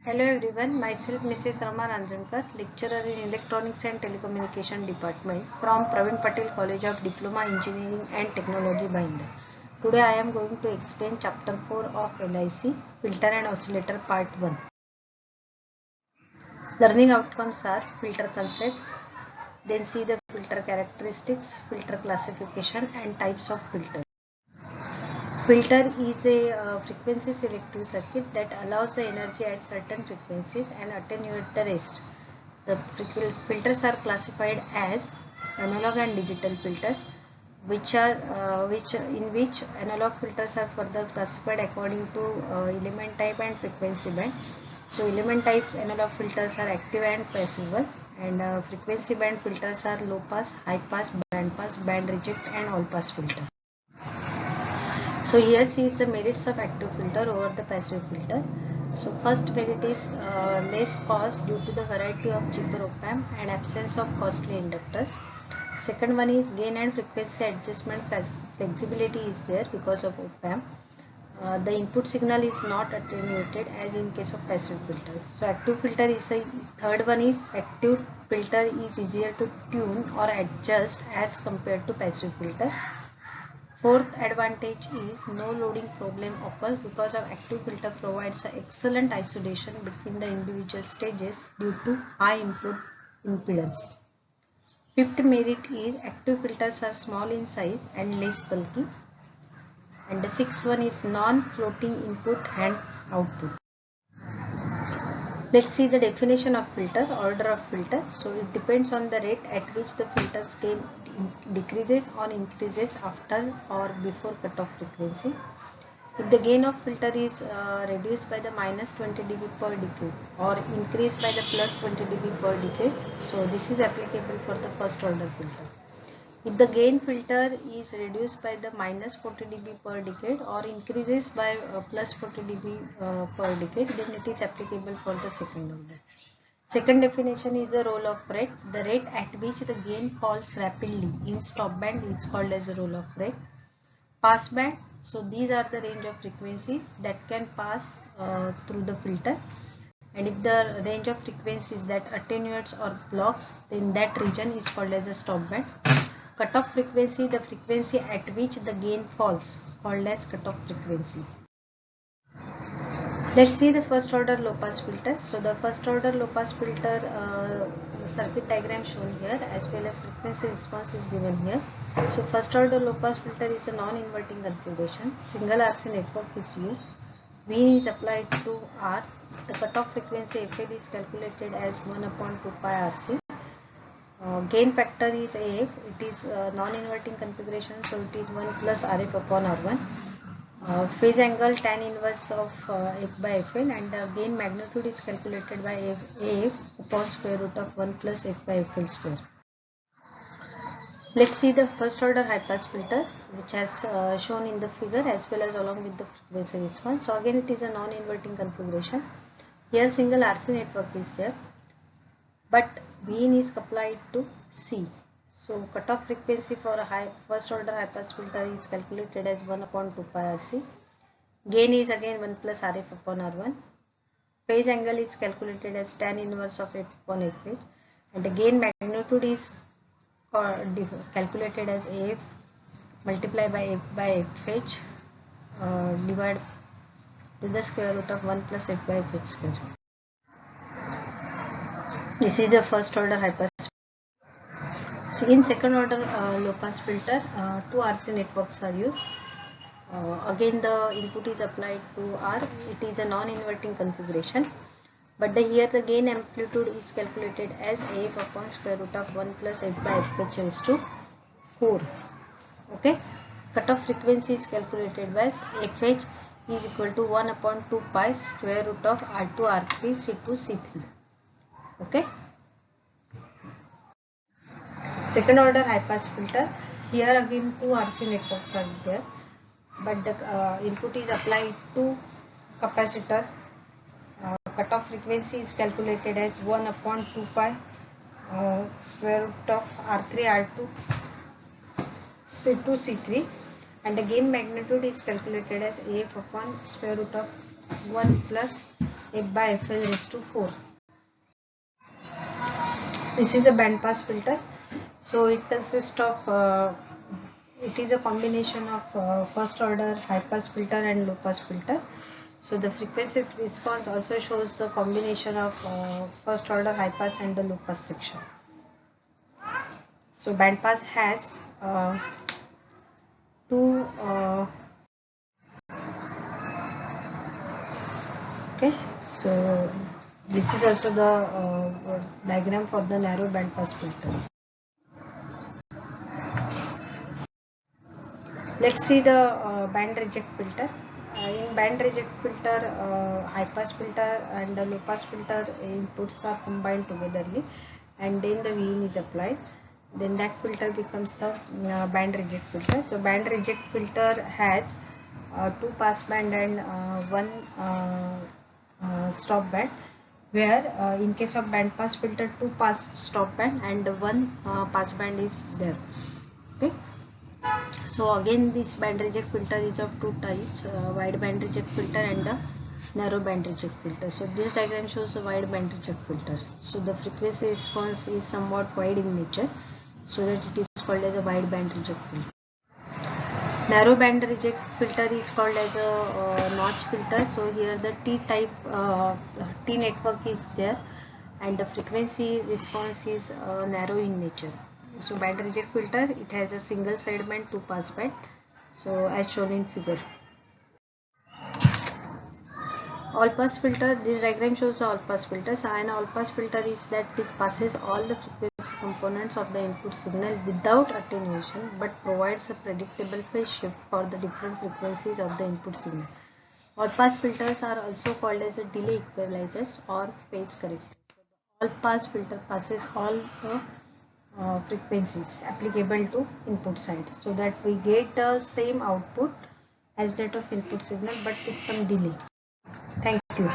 Hello everyone, myself Mrs. Rama Ranjankar, lecturer in Electronics and Telecommunication Department from Praveen Patel College of Diploma Engineering and Technology, Bhayandar. Today I am going to explain chapter 4 of LIC, Filter and Oscillator part 1. Learning outcomes are filter concept, then see the filter characteristics, filter classification and types of filters. Filter is a frequency selective circuit that allows the energy at certain frequencies and attenuate the rest. The filters are classified as analog and digital filter, which analog filters are further classified according to element type and frequency band. So element type analog filters are active and passive one, and frequency band filters are low pass, high pass, band reject and all pass filter. So here sees the merits of active filter over the passive filter. So first merit is less cost due to the variety of cheaper op-amp and absence of costly inductors. Second one is gain and frequency adjustment flexibility is there because of op-amp. The input signal is not attenuated as in case of passive filters. So active filter is a third one is active filter is easier to tune or adjust as compared to passive filter. Fourth advantage is no loading problem occurs because of active filter provides excellent isolation between the individual stages due to high input impedance. Fifth merit is active filters are small in size and less bulky. And the sixth one is non-floating input and output. Let's see the definition of filter, order of filter. So it depends on the rate at which the filter's gain decreases or increases after or before cutoff frequency. If the gain of filter is reduced by the minus 20 dB per decade or increased by the plus 20 dB per decade, so this is applicable for the first order filter. If the gain filter is reduced by the minus 40 dB per decade or increases by plus 40 dB per decade, then it is applicable for the second order. Second definition is the roll off rate. The rate at which the gain falls rapidly in stop band is called as a roll off rate. Pass band, so these are the range of frequencies that can pass through the filter. And if the range of frequencies that attenuates or blocks, then that region is called as a stop band. Cutoff frequency, the frequency at which the gain falls, called as cutoff frequency. Let's see the first order low pass filter. So the first order low pass filter circuit diagram shown here as well as frequency response is given here. So first order low pass filter is a non-inverting configuration. Single RC network is used. V is applied to R. The cutoff frequency FL is calculated as 1 upon 2 pi RC. Gain factor is AF. It is non-inverting configuration, so it is 1 plus RF upon R1. Phase angle tan inverse of F by FL, and gain magnitude is calculated by AF upon square root of 1 plus F by FL square. Let's see the first order high pass filter, which has shown in the figure as well as along with the frequency response. So again it is a non-inverting configuration. Here single RC network is there, but Vin is applied to C. So cutoff frequency for a first order high pass filter is calculated as 1 upon 2 pi RC. Gain is again 1 plus RF upon R1. Phase angle is calculated as tan inverse of F upon FH, and the gain magnitude is calculated as AF multiplied by F by FH divided to the square root of 1 plus F by FH square. This is the first order high pass. So in second order low pass filter, two RC networks are used. Again the input is applied to R. It is a non-inverting configuration, but here the gain amplitude is calculated as AF upon square root of 1 plus F by FH raised to 4. Okay. Cutoff frequency is calculated as FH is equal to 1 upon 2 pi square root of R2, R3, C2, C3. Okay. Second order high pass filter. Here again two RC networks are there, but the input is applied to capacitor. Cutoff frequency is calculated as 1 upon 2 pi square root of R3, R2, C2, C3, and the gain magnitude is calculated as AF upon square root of 1 plus F by Fl raised to 4. This is a band pass filter. So it consists of it is a combination of first order high pass filter and low pass filter. So the frequency response also shows the combination of first order high pass and the low pass section. So band pass has two okay. So this is also the diagram for the narrow band pass filter. Let's see the band reject filter. In band reject filter, high pass filter and the low pass filter inputs are combined togetherly, and then the VIN is applied. Then that filter becomes the band reject filter. So band reject filter has two pass band and one stop band, where in case of band pass filter, two pass stop band and one pass band is there. Okay. So again, this band reject filter is of two types, wide band reject filter and the narrow band reject filter. So this diagram shows a wide band reject filter. So the frequency response is somewhat wide in nature, so that it is called as a wide band reject filter. Narrow band reject filter is called as a notch filter. So here the T network is there, and the frequency response is narrow in nature. So band reject filter, it has a single sideband, two pass band. So as shown in figure. All pass filter, this diagram shows the all pass filter. So an all pass filter is that it passes all the frequency components of the input signal without attenuation, but provides a predictable phase shift for the different frequencies of the input signal. All pass filters are also called as a delay equalizers or phase correctors. So the all pass filter passes all the frequencies applicable to input side, so that we get the same output as that of input signal but with some delay. Thank you.